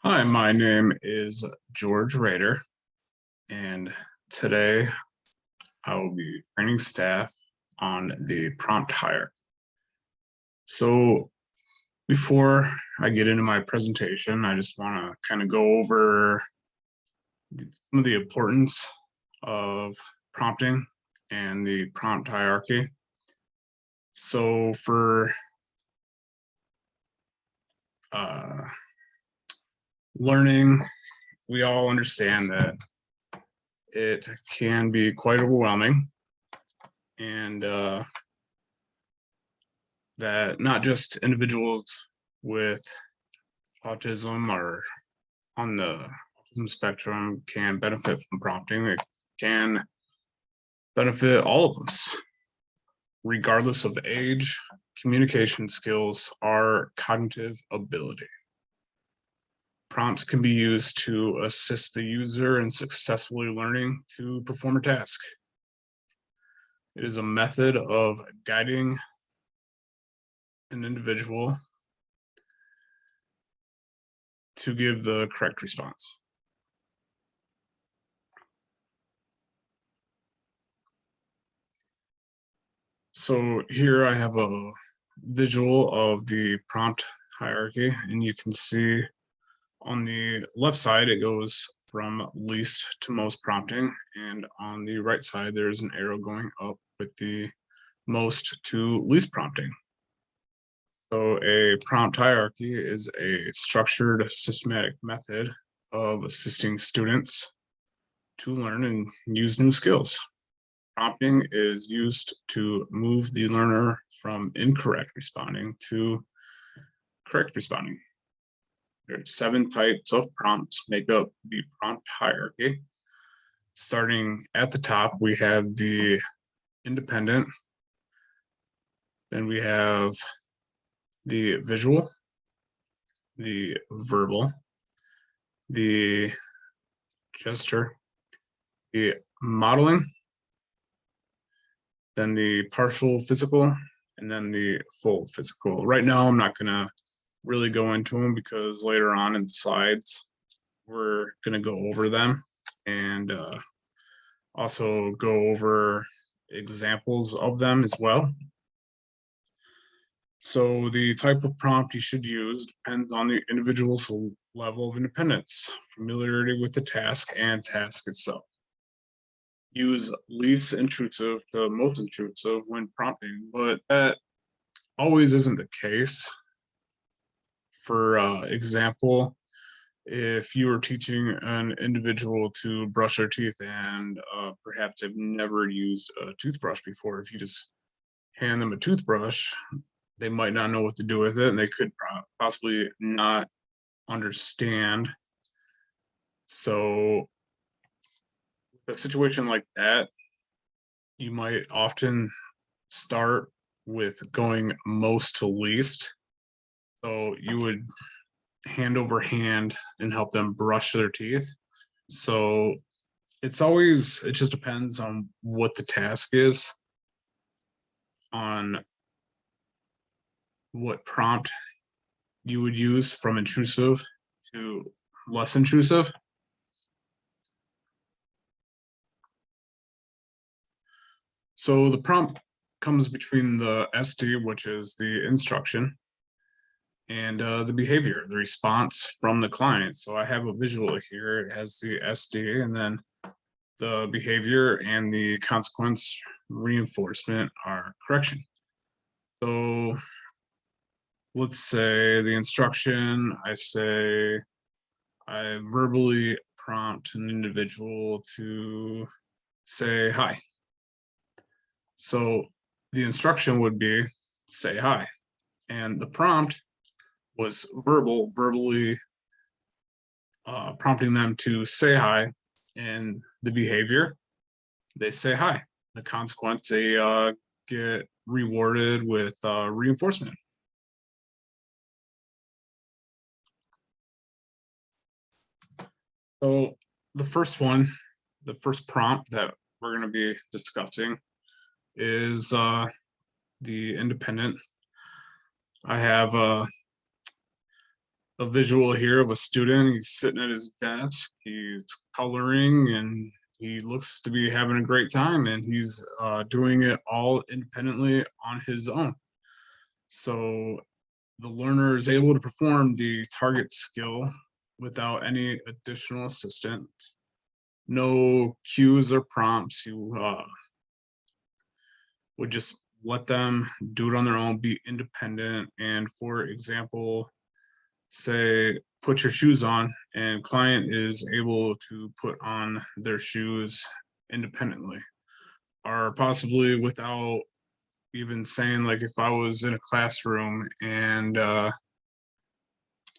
Hi, my name is George Rader, and today I will be training staff on the prompt hire. So before I get into my presentation, I just want to kind of go over some of the importance of prompting and the prompt hierarchy. So for learning, we all understand that it can be quite overwhelming, and that not just individuals with autism or on the autism spectrum can benefit from prompting. It can benefit all of us, regardless of age, communication skills, or cognitive ability. Prompts can be used to assist the user in successfully learning to perform a task. It is a method of guiding an individual to give the correct response. So here I have a visual of the prompt hierarchy, and you can see on the left side, it goes from least to most prompting, and on the right side, there's an arrow going up with the most to least prompting. So a prompt hierarchy is a structured, systematic method of assisting students to learn and use new skills. Prompting is used to move the learner from incorrect responding to correct responding. There are 7 types of prompts make up the prompt hierarchy. Starting at the top, we have the independent, then we have the visual, the verbal, the gesture, the modeling, then the partial physical, and then the full physical. Right now, I'm not going to really go into them because later on in the slides, we're going to go over them and also go over examples of them as well. So the type of prompt you should use depends on the individual's level of independence, familiarity with the task, and task itself. Use least intrusive to most intrusive when prompting, but that always isn't the case. For example, if you were teaching an individual to brush their teeth and perhaps they've never used a toothbrush before, if you just hand them a toothbrush, they might not know what to do with it, and they could possibly not understand. So a situation like that, you might often start with going most to least. So you would hand over hand and help them brush their teeth. So it just depends on what the task is, on what prompt you would use from intrusive to less intrusive. So the prompt comes between the SD, which is the instruction, and the behavior, the response from the client. So I have a visual here. It has the SD, and then the behavior and the consequence reinforcement are correction. So let's say the instruction, I verbally prompt an individual to say hi. So the instruction would be say hi, and the prompt was verbally prompting them to say hi, and the behavior, they say hi. The consequence, they get rewarded with reinforcement. So the first prompt that we're going to be discussing is the independent. I have a a visual here of a student. He's sitting at his desk, he's coloring, and he looks to be having a great time, and he's doing it all independently on his own. So the learner is able to perform the target skill without any additional assistance. No cues or prompts. You would just let them do it on their own, be independent. And for example, say, put your shoes on, and client is able to put on their shoes independently, or possibly without even saying, like if I was in a classroom and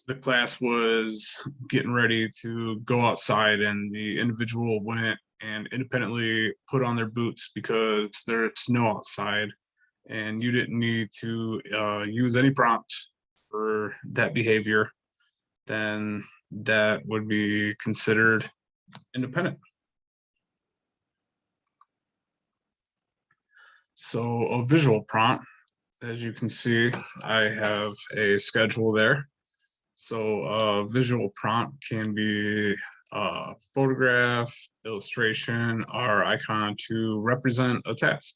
the class was getting ready to go outside and the individual went and independently put on their boots because there's snow outside, and you didn't need to use any prompt for that behavior, then that would be considered independent. So a visual prompt, as you can see, I have a schedule there. So a visual prompt can be a photograph, illustration, or icon to represent a task.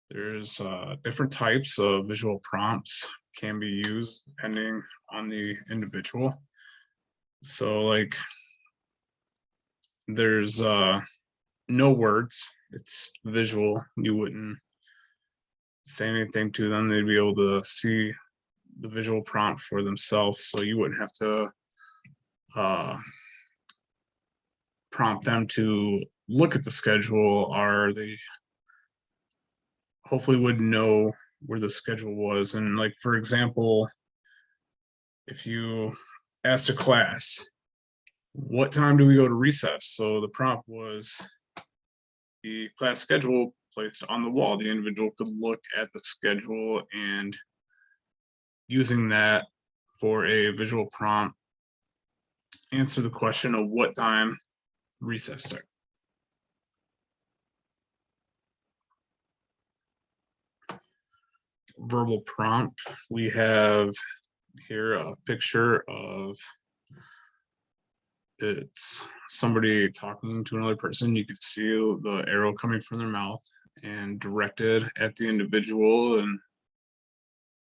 There's different types of visual prompts can be used depending on the individual. So like there's no words, it's visual. You wouldn't say anything to them, they'd be able to see the visual prompt for themselves, so you wouldn't have to prompt them to look at the schedule, or they hopefully would know where the schedule was. And like for example, if you asked a class, what time do we go to recess? So the prompt was the class schedule placed on the wall. The individual could look at the schedule and using that for a visual prompt, answer the question of what time recess starts. Verbal prompt, we have here a picture of it's somebody talking to another person. You can see the arrow coming from their mouth and directed at the individual and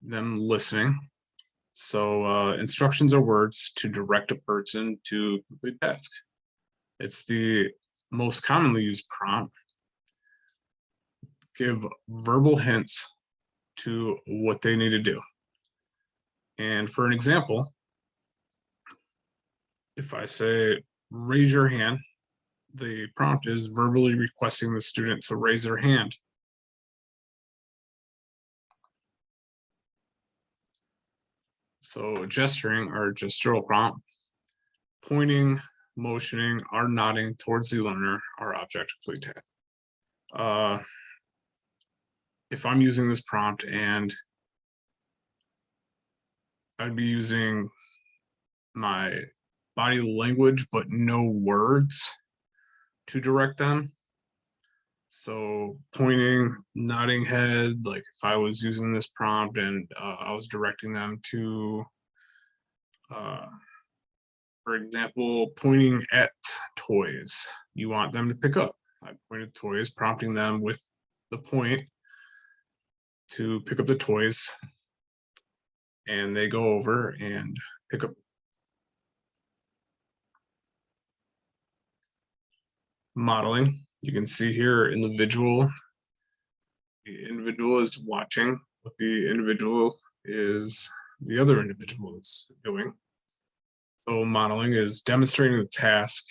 them listening. So instructions are words to direct a person to complete a task. It's the most commonly used prompt. Give verbal hints to what they need to do. And for an example, if I say, raise your hand, the prompt is verbally requesting the student to raise their hand. So gesturing or gestural prompt, pointing, motioning, or nodding towards the learner or object to complete task. If I'm using this prompt and I'd be using my body language, but no words to direct them. So pointing, nodding head, like if I was using this prompt and I was directing them to, for example, pointing at toys you want them to pick up. I pointed toys, prompting them with the point to pick up the toys, and they go over and pick up. Modeling, you can see here in the individual is watching what the other individual is doing. So modeling is demonstrating the task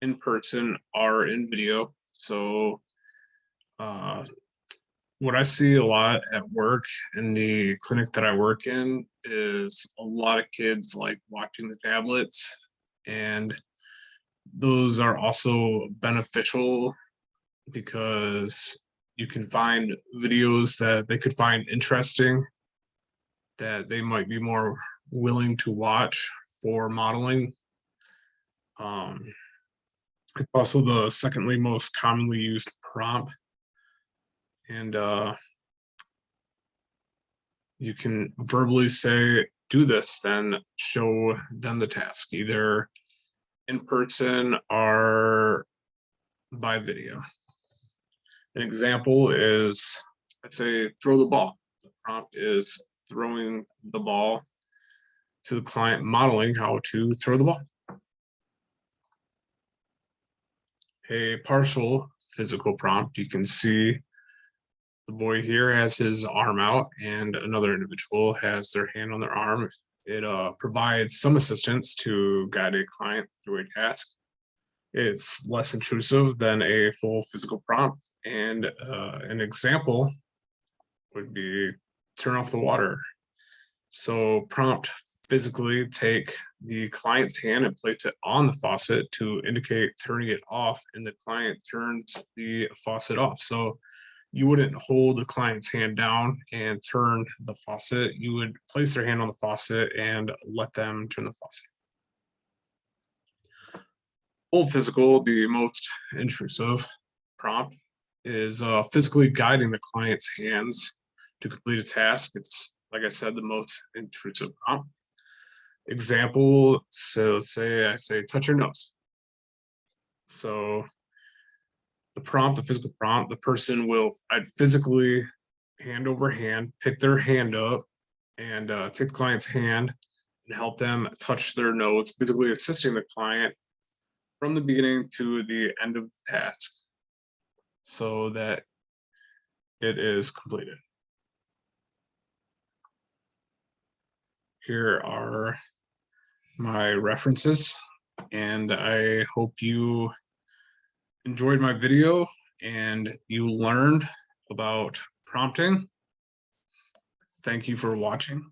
in person or in video. So what I see a lot at work in the clinic that I work in is a lot of kids like watching the tablets, and those are also beneficial because you can find videos that they could find interesting that they might be more willing to watch for modeling. It's also the secondly most commonly used prompt, and you can verbally say do this, then show them the task, either in person or by video. An example is, let's say, throw the ball. The prompt is throwing the ball to the client, modeling how to throw the ball. A partial physical prompt, you can see the boy here has his arm out and another individual has their hand on their arm. It provides some assistance to guide a client through a task. It's less intrusive than a full physical prompt. And an example would be turn off the water. So prompt physically take the client's hand and place it on the faucet to indicate turning it off, and the client turns the faucet off. So you wouldn't hold the client's hand down and turn the faucet. You would place their hand on the faucet and let them turn the faucet. Full physical, the most intrusive prompt, is physically guiding the client's hands to complete a task. It's, like I said, the most intrusive prompt. Example, so let's say I say, touch your nose. So the prompt, the physical prompt, the person will, I'd physically, hand over hand, pick their hand up and take the client's hand and help them touch their nose, physically assisting the client from the beginning to the end of the task so that it is completed. Here are my references, and I hope you enjoyed my video and you learned about prompting. Thank you for watching.